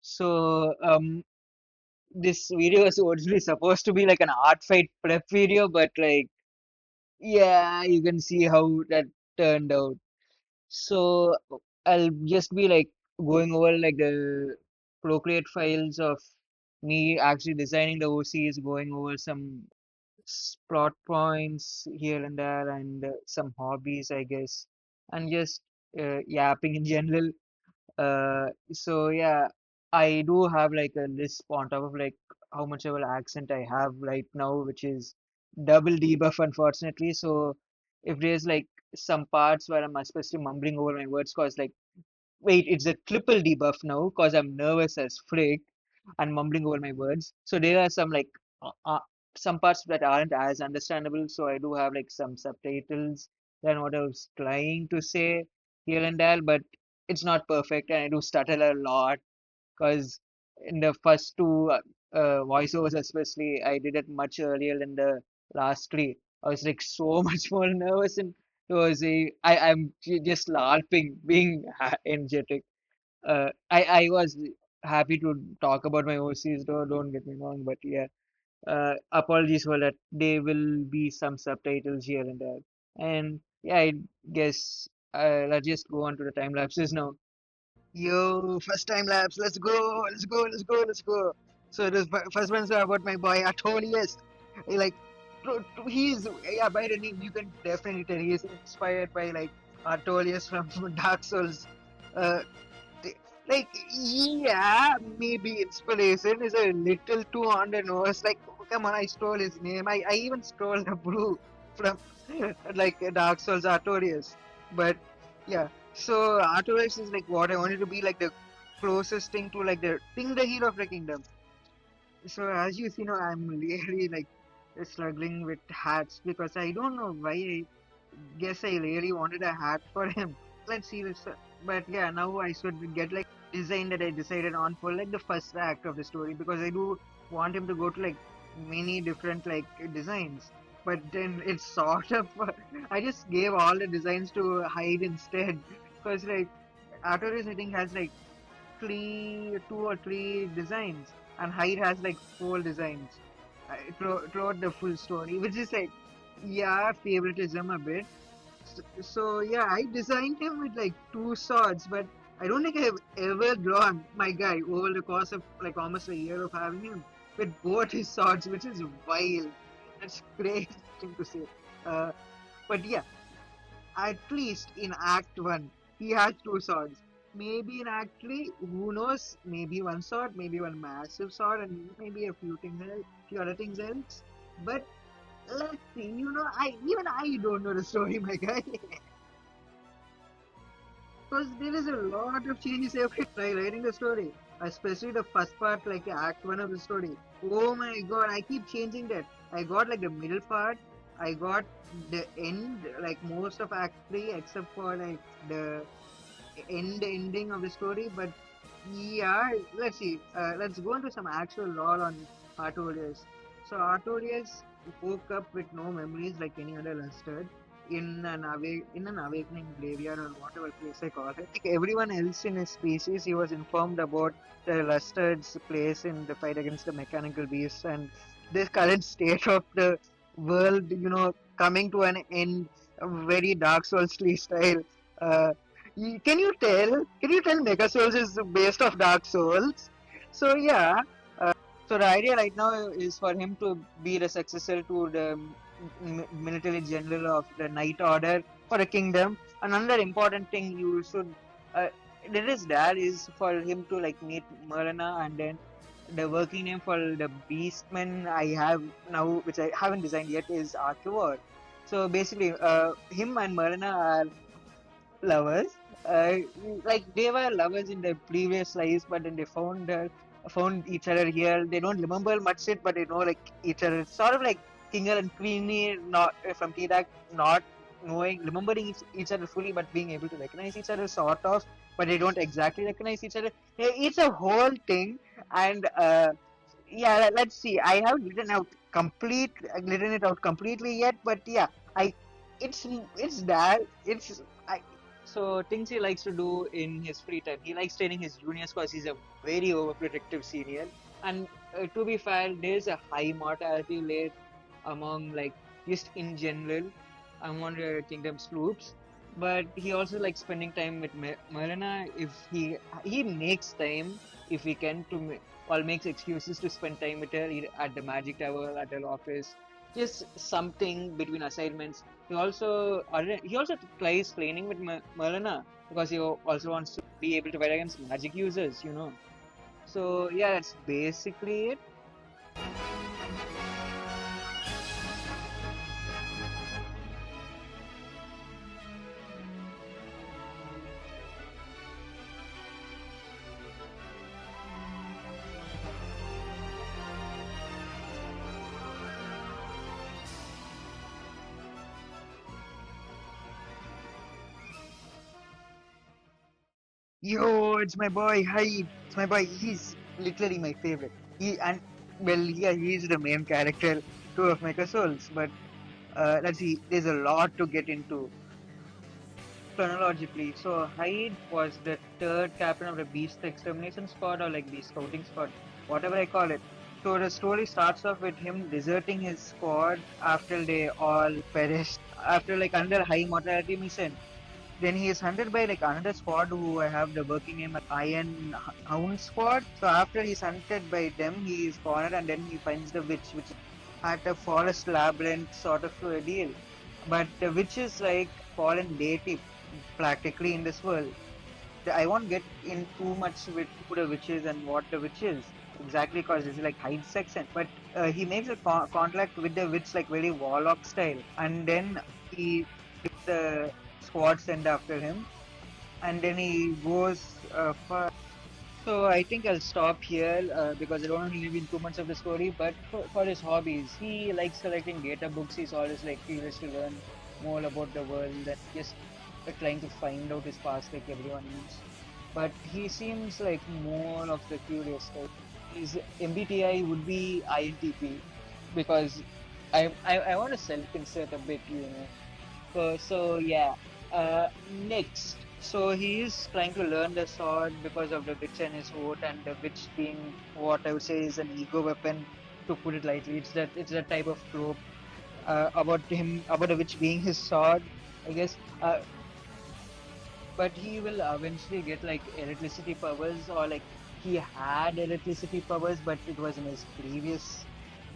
So this video was originally supposed to be like an art fight prep video, but like yeah, you can see how that turned out. So I'll just be like going over like the Procreate files of me actually designing the OCs, going over some plot points here and there, and some hobbies, I guess, and just yapping in general. So yeah, I do have like a list on top of like how much of an accent I have right now, which is double debuff, unfortunately. So if there's like some parts where I'm especially mumbling over my words, cause like wait, it's a triple debuff now, cause I'm nervous as frick and mumbling over my words. So there are uh, uh, some parts that aren't as understandable. So I do have like some subtitles than what I was trying to say here and there, but it's not perfect, and I do stutter a lot because in the first two voiceovers, especially, I did it much earlier than the last three. I was like so much more nervous, and I'm just LARPing, being energetic. I was happy to talk about my OCs, though, don't get me wrong, but yeah, apologies for that. There will be some subtitles here and there. And yeah, I guess let's just go on to the time lapses now. Yo, first time lapse. Let's go. Let's go. Let's go. Let's go. So this first one's about my boy Artorias. Like, he's yeah. By the name, you can definitely tell he's inspired by like Artorias from Dark Souls. Uh, th- like yeah, maybe inspiration is a little too on the nose. Like, come on, I stole his name. I even stole the brew from like Dark Souls Artorias. But yeah, so Artorias is like what I wanted to be like the closest thing to like the hero of the kingdom. So as you see now, I'm really like struggling with hats because I don't know why. I guess I really wanted a hat for him. Let's see this. But yeah, now I should get like design that I decided on for like the first act of the story because I do want him to go to like many different like designs. But then it's sort of I just gave all the designs to Hyde instead because like Artorias I think has like two or three designs, and Hyde has like four designs throughout the full story, which is like, yeah, favoritism a bit. So yeah, I designed him with like two swords, but I don't think I have ever drawn my guy over the course of like almost a year of having him with both his swords, which is wild. That's crazy thing to say. Uh, but yeah, at least in Act 1, he has two swords. Maybe in Act 3, who knows? Maybe one sword, maybe one massive sword, and maybe a few other things else. But let's see. I don't know the story, my guy. Because there is a lot of changes every time writing the story, especially the first part, like Act 1 of the story. Oh my god, I keep changing that. I got like the middle part, I got the end, like most of Act 3, except for like the ending of the story. But yeah, let's see. Let's go into some actual lore on Artorias. So Artorias woke up with no memories like any other Lustard in an awakening graveyard or whatever place I call it. Like everyone else in his species, he was informed about the Lustard's place in the fight against the mechanical beasts and the current state of the world. Coming to an end, very Dark Souls style. Uh, can you tell? Can you tell Mega Souls is based off Dark Souls? So yeah. So the idea right now is for him to be the successor to the military general of the Night Order for the kingdom. Another important thing you should that is there is for him to like meet Marana, and then the working name for the Beastman I have now, which I haven't designed yet, is Archivore. So basically, him and Marana are lovers. Uh, like they were lovers in their previous lives, but then they found each other here. They don't remember much shit, but they know like each other. It's sort of like Kinger and Queenie, not from T-Dac, not remembering each other fully, but being able to recognize each other, sort of. But they don't exactly recognize each other. It's a whole thing, and yeah, let's see. I haven't written it out completely yet, but yeah, I it's there. So things he likes to do in his free time. He likes training his juniors because he's a very overprotective senior. And to be fair, there's a high mortality rate among like just in general among the kingdom's troops. But he also likes spending time with Melina if he makes time if he can or makes excuses to spend time with her either at the magic tower, at her office, just something between assignments. He also tries training with Merlina because he also wants to be able to fight against magic users, you know. So yeah, that's basically it. Yo, it's my boy. Hi, it's my boy. He's literally my favorite. Yeah, he's the main character too of Mecha Souls. But let's see, there's a lot to get into chronologically. So Hyde was the third captain of the Beast Extermination Squad or like Beast Scouting Squad, whatever I call it. So the story starts off with him deserting his squad after they all perished after like another high mortality mission. Then he is hunted by like another squad who I have the working name as Iron Hound Squad. So after he's hunted by them, he is cornered and then he finds the witch, which is at a forest labyrinth sort of a deal. But the witch is like fallen deity practically in this world. I won't get in too much with who the witch is and what the witch is exactly because it's like hide section. But he makes a contract with the witch like very warlock style, and then he the squad send after him, and then he goes for. So I think I'll stop here because I don't want to live in too much of the story. But for his hobbies, he likes collecting data books. He's always like curious to learn more about the world and just trying to find out his past like everyone else. But he seems like more of the curious type. His MBTI would be INTP because I want to self-insert a bit, you know. So yeah. Next, so he is trying to learn the sword because of the witch and his vote, and the witch being what I would say is an ego weapon, to put it lightly. It's that type of trope about the witch being his sword, I guess. But he will eventually get like electricity powers, or like he had electricity powers, but it was in his previous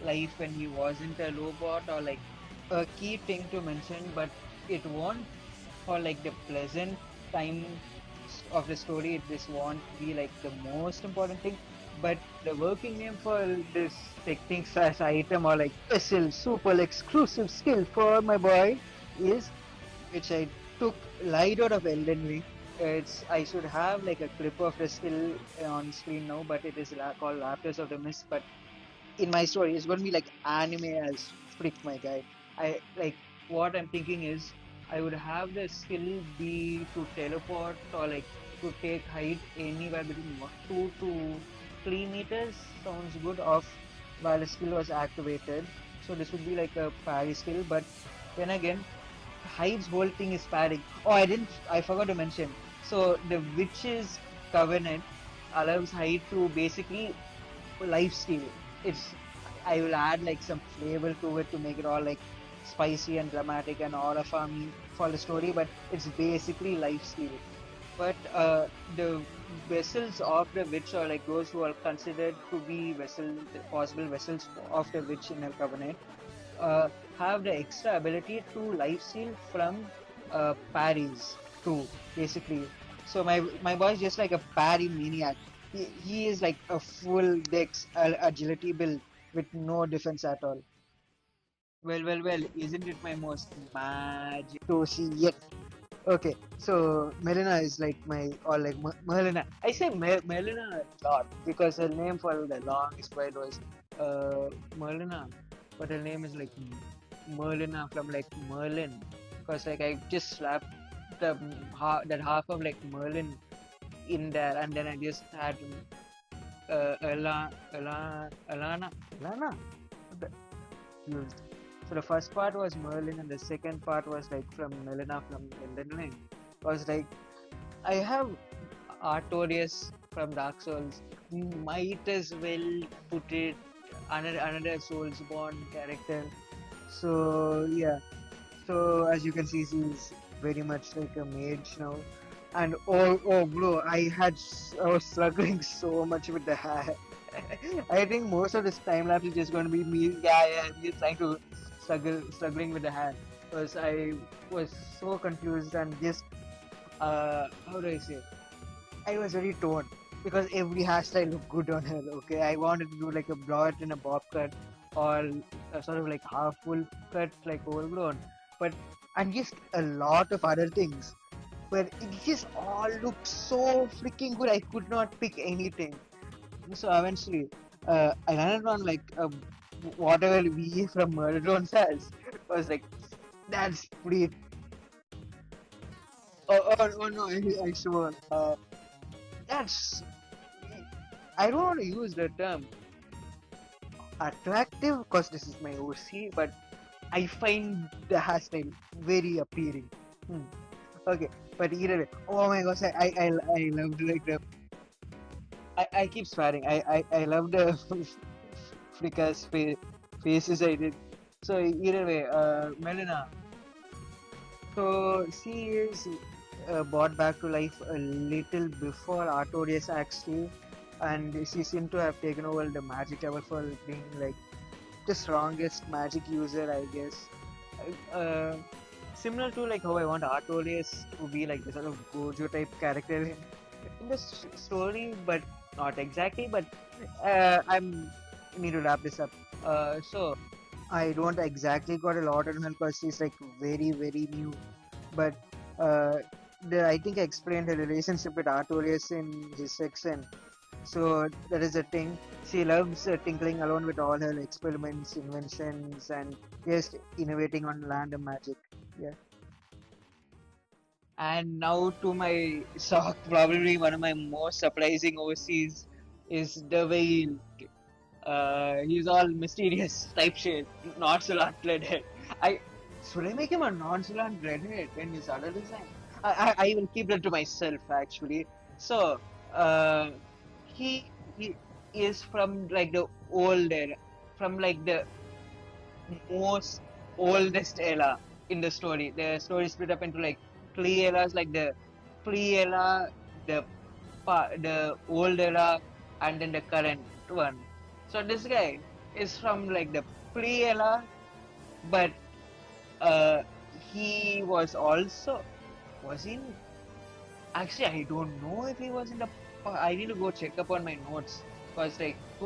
life when he wasn't a robot, or like a key thing to mention, but it won't for like the pleasant time of the story. This won't be like the most important thing, but the working name for this technique slash item or like special super exclusive skill for my boy is, which I took light out of Elden Ring. It's I should have like a clip of the skill on screen now, but it is called Raptors of the Mist. But in my story, it's going to be like anime as frick, my guy. I like what I'm thinking is I would have the skill be to teleport or like to take height anywhere between 2 to 3 meters. Sounds good. Off while the skill was activated. So this would be like a parry skill, but then again, Hyde's whole thing is padding. Oh, I forgot to mention. So the Witch's Covenant allows Hyde to basically lifesteal. It's I will add like some flavor to it to make it all like spicy and dramatic and all of me for the story, but it's basically lifesteal. But the vessels of the witch, or like those who are considered to be possible vessels of the witch in her covenant, uh, have the extra ability to lifesteal from parries too, basically. So my boy is just like a parry maniac. He is like a full dex agility build with no defense at all. Well, isn't it my most magic to see yet? Okay, so Melina is like my, or like Merlina. I say Melina a lot because her name for the longest while was Merlina, but her name is like Merlina from like Merlin, because like I just slapped that half of like Merlin in there, and then I just had Alana. What the- used. So the first part was Merlin, and the second part was like from Melina from Elden Ring. Cause like I have Artorias from Dark Souls. Might as well put it another Soulsborne character. So yeah. So as you can see, she's very much like a mage now. And oh bro, I was struggling so much with the hair. I think most of this time lapse is just going to be me, yeah, just trying to struggling with the hair. Because I was so confused and just, how do I say? I was very torn because every hairstyle looked good on her. Okay, I wanted to do like a broad and a bob cut, or a sort of like half full cut, like overgrown. But and just a lot of other things. But it just all looked so freaking good. I could not pick anything. So eventually, I landed on like whatever VA from Murder Drone says. I was like, that's pretty. Oh no, I swear. That's I don't want to use the term attractive because this is my OC, but I find the hairstyle very appealing. Hmm. Okay, but either way, oh my gosh, I loved like the I keep swearing. I love the Fricka's faces I did. So either way, Melina. So she is brought back to life a little before Artorias Acts 2, and she seemed to have taken over the magic tower for being like the strongest magic user, I guess. Uh, Similar to like how I want Artorias to be like the sort of Gojo type character in the story, but not exactly. But I'm need to wrap this up. So I don't exactly got a lot on her because she's like very new, but uh, I think I explained her relationship with Artorias in his section. So that is the thing. She loves tinkling alone with all her experiments, inventions, and just innovating on land and magic. Yeah. And now to my shock, probably one of my most surprising OCs is the Veil. He's all mysterious type shit, nonchalant redhead. I should I make him a nonchalant redhead in his other design? I will keep that to myself actually. So, uh, he is from like the old era, from like the most oldest era in the story. The story is split up into like three eras, like the pre-era, the the old era, and then the current one. So this guy is from like the pre-era, but he was also was he in, actually I don't know if he was in the I need to go check up on my notes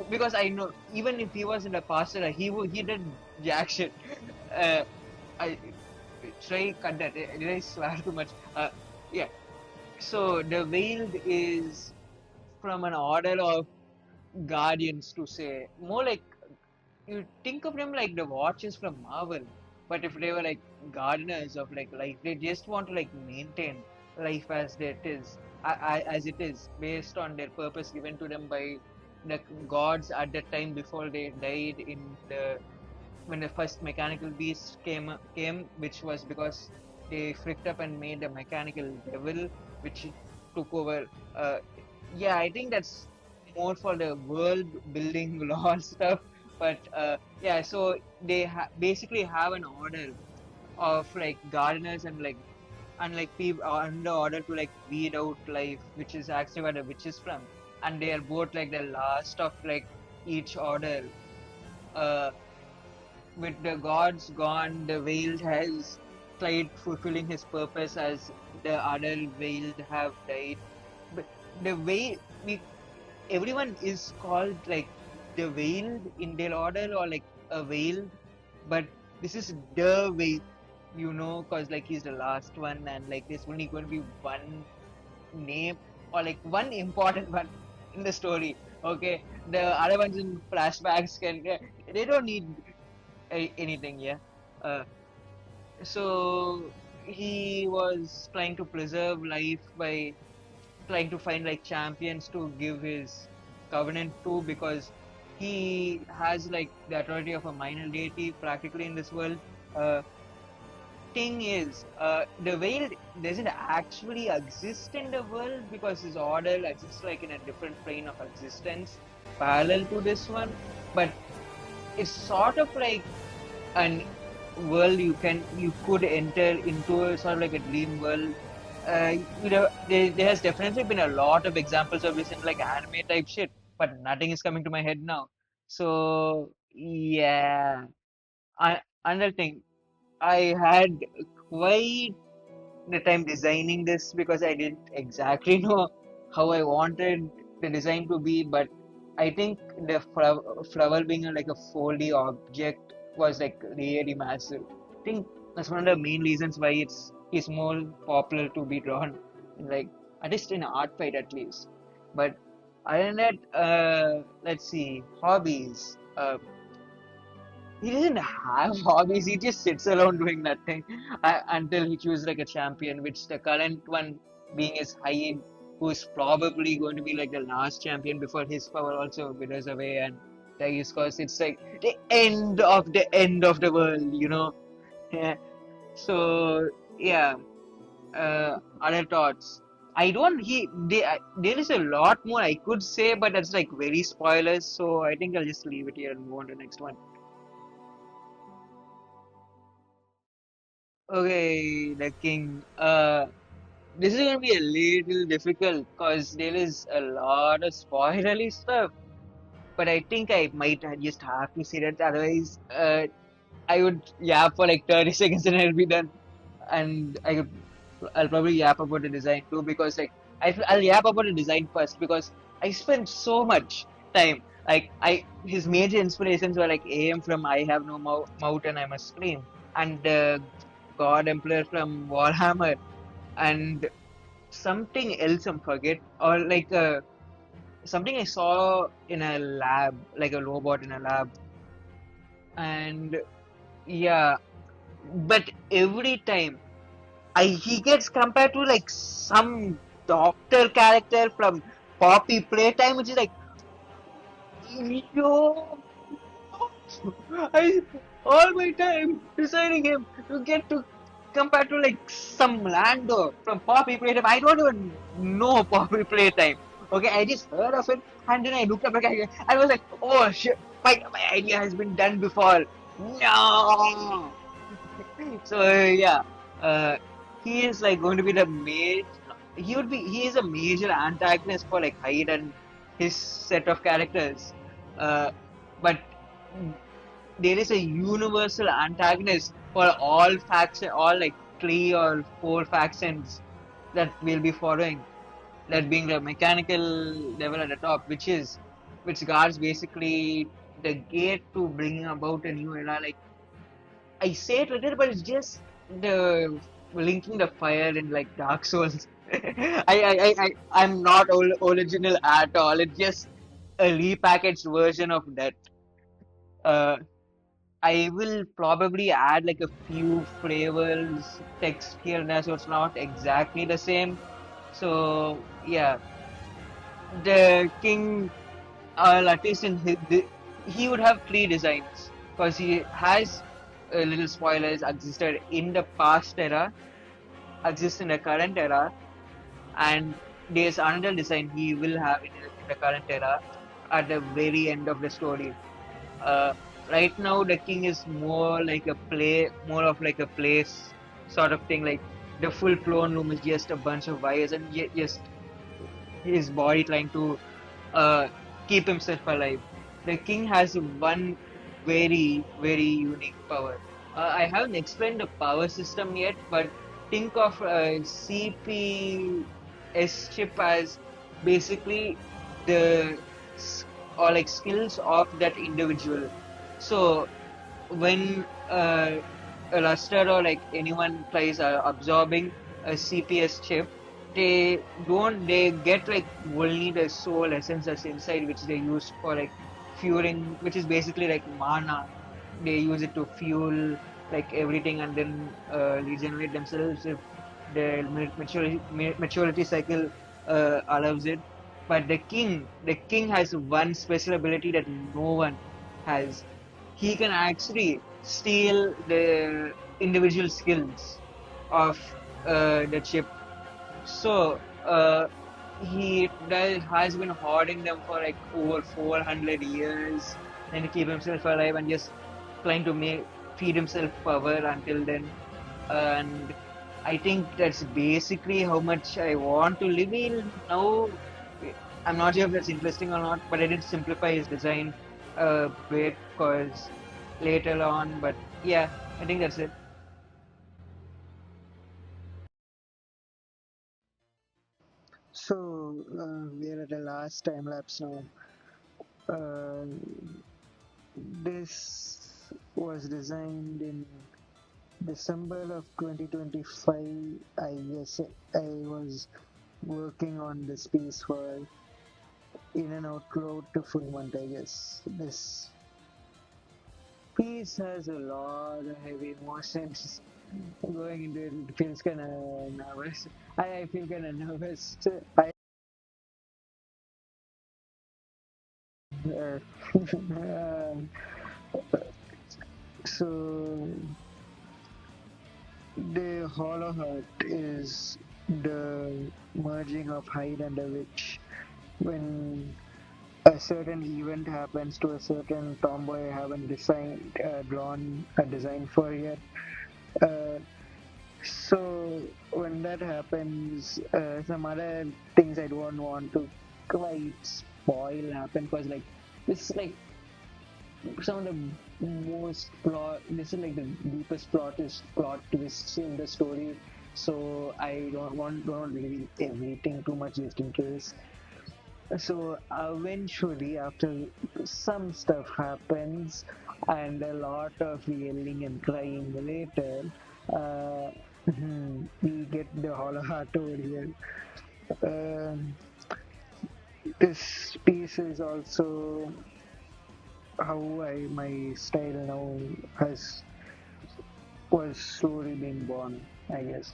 because I know even if he was in the past era, he did jack shit. Uh, I try cut that. Did I swear too much? Yeah. So the veiled is from an order of guardians to say more like you think of them like the watchers from Marvel, but if they were like gardeners of like life, they just want to like maintain life as it is, as it is, based on their purpose given to them by the gods at that time before they died in the when the first mechanical beast came, which was because they fricked up and made a mechanical devil, which took over. Uh, yeah, I think that's more for the world building lore stuff. But yeah, so they basically have an order of like gardeners and like people under order to like weed out life, which is actually where the witch is from, and they are both like the last of like each order. Uh, with the gods gone, the veiled has tried fulfilling his purpose as the other veiled have died. But the way we everyone is called like the veiled in their order or like a veiled, but this is the veiled, cause like he's the last one and like there's only going to be one name or like one important one in the story. Okay, the other ones in flashbacks they don't need anything, yeah. Uh, so he was trying to preserve life by trying to find like champions to give his covenant to because he has like the authority of a minor deity practically in this world. Uh, thing is, the whale doesn't actually exist in the world because his order exists like in a different plane of existence, parallel to this one. But it's sort of like an world you could enter into, a sort of like a dream world. There has definitely been a lot of examples of this in like anime type shit, but nothing is coming to my head now. So yeah, another thing, I had quite the time designing this because I didn't exactly know how I wanted the design to be, but I think the flower being like a foldy object was like really massive. I think that's one of the main reasons why it's more popular to be drawn in like at least in art fight at least. But other than that, let's see, hobbies. He doesn't have hobbies. He just sits around doing nothing until he chooses like a champion, which the current one being is Hyde, who's probably going to be like the last champion before his power also withers away and dies. Cause it's like the end of the world, you know. Yeah. So yeah. Other thoughts. I don't. There is a lot more I could say, but that's like very spoilers. So I think I'll just leave it here and move on to the next one. Okay, the king. This is gonna be a little difficult because there is a lot of spoilery stuff. But I think I might just have to say that. Otherwise, I would yap for like 30 seconds and I'll be done. And I'll probably yap about the design too because like I'll yap about the design first because I spent so much time. Like his major inspirations were like AM from I Have No Mouth and I Must Scream, and God Emperor from Warhammer, and something else I'm forget, or like something I saw in a lab, like a robot in a lab, and yeah, but every time he gets compared to like some doctor character from Poppy Playtime, which is like, yo, I all my time deciding him to get to compare to like some Lando from Poppy Playtime. I don't even know Poppy Playtime. Okay, I just heard of it and then I looked up again. I was like, oh shit, my idea has been done before. No. So yeah, uh, he is like going to be the major. He is a major antagonist for like Hyde and his set of characters. Uh, but there is a universal antagonist for all faction, all like 3 or 4 factions that we'll be following. That being the mechanical level at the top, which guards basically the gate to bringing about a new era. Like I say it little, but it's just the linking the fire in like Dark Souls. I'm not original at all. It's just a repackaged version of that. Uh, I will probably add like a few flavors, text here and there, so it's not exactly the same. So yeah, the king, at least he would have 3 designs because he has little spoilers existed in the past era, exist in the current era, and there's another design he will have in the current era at the very end of the story. Uh, right now, the king is more of like a place sort of thing. Like the full throne room is just a bunch of wires and just his body trying to uh, keep himself alive. The king has one very unique power. I haven't explained the power system yet, but think of CPS chip as basically the or like skills of that individual. So when a luster or like anyone tries absorbing a CPS chip, they get like only the soul essence that's inside, which they use for like fueling, which is basically like mana. They use it to fuel like everything and then regenerate themselves if their maturity cycle allows it. But the king has one special ability that no one has. He can actually steal the individual skills of the chip. So has been hoarding them for like over 400 years and to keep himself alive and just trying to make feed himself power until then. And I think that's basically how much I want to live in now. I'm not sure if that's interesting or not, but I did simplify his design a bit because later on. But yeah, I think that's it. So we are at the last time lapse now. Uh, this was designed in December of 2025. I guess I was working on this piece for in and out close to full month. I guess this piece has a lot of heavy emotions going into it. It feels kind of nervous. I feel kind of nervous. I uh, so the Hollow Heart is the merging of Hyde and the Witch. When a certain event happens to a certain tomboy I haven't drawn a design for yet. Uh, so when that happens, some other things I don't want to quite spoil happen because like this is like some of the most plot. This is like the deepest plot twists in the story. So I don't reveal everything too much just in case. So eventually, after some stuff happens and a lot of yelling and crying later, uh, we get the Hollow Heart over here. Um this piece is also how my style now has was slowly being born. I guess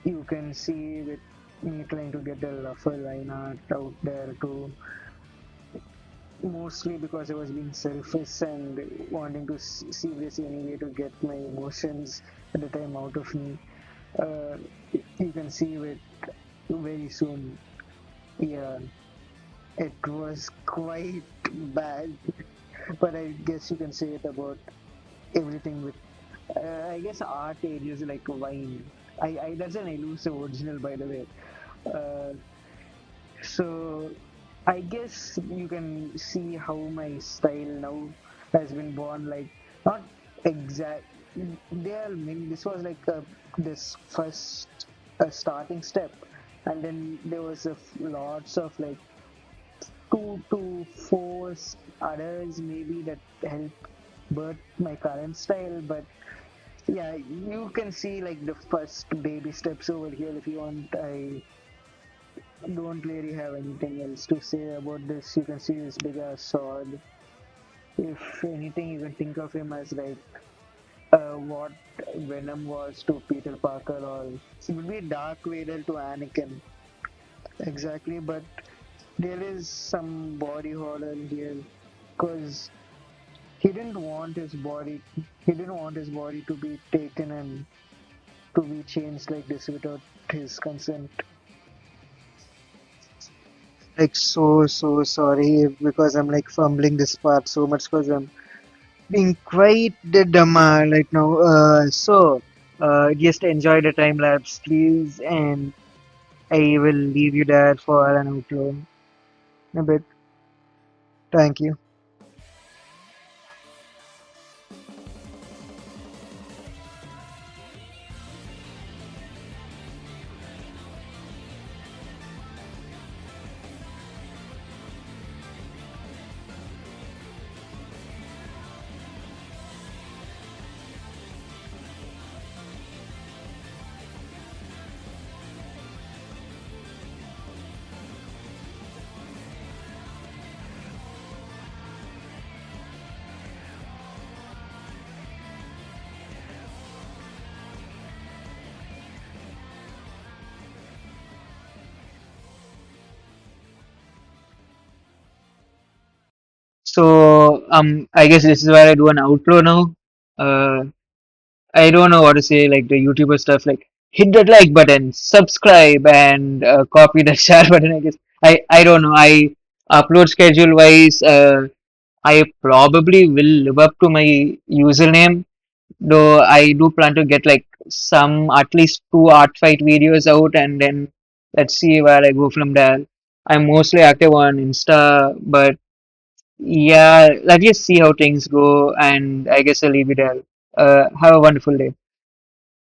you can see with me trying to get the rougher line art out there too, mostly because I was being selfish and wanting to see if there's any way to get my emotions at the time out of me. Uh, you can see it very soon. Yeah, it was quite bad, but I guess you can say it about everything with. I guess art ages like wine. I that's an elusive original, by the way. Uh, So I guess you can see how my style now has been born. Like not exact. This was like this first starting step, and then there was lots of like 2 to 4 others maybe that helped birth my current style. But yeah, you can see like the first baby steps over here if you want. I don't really have anything else to say about this. You can see this big ass sword. If anything, you can think of him as like what Venom was to Peter Parker, or it would be Dark Vader to Anakin. Exactly, but there is some body horror here because he didn't want his body. He didn't want his body to be taken and to be changed like this without his consent. Like so sorry because I'm like fumbling this part so much because I'm being quite the dumber right now. Just enjoy the time lapse, please, and I will leave you there for an outro. A bit. Thank you. So I guess this is where I do an outro now. I don't know what to say, like the YouTuber stuff, like hit that like button, subscribe, and copy the share button. I guess I don't know. I upload schedule wise. I probably will live up to my username, though I do plan to get like some at least two art fight videos out, and then let's see where I go from there. I'm mostly active on Insta, but yeah, let's just see how things go, and I guess I'll leave it there. Have a wonderful day.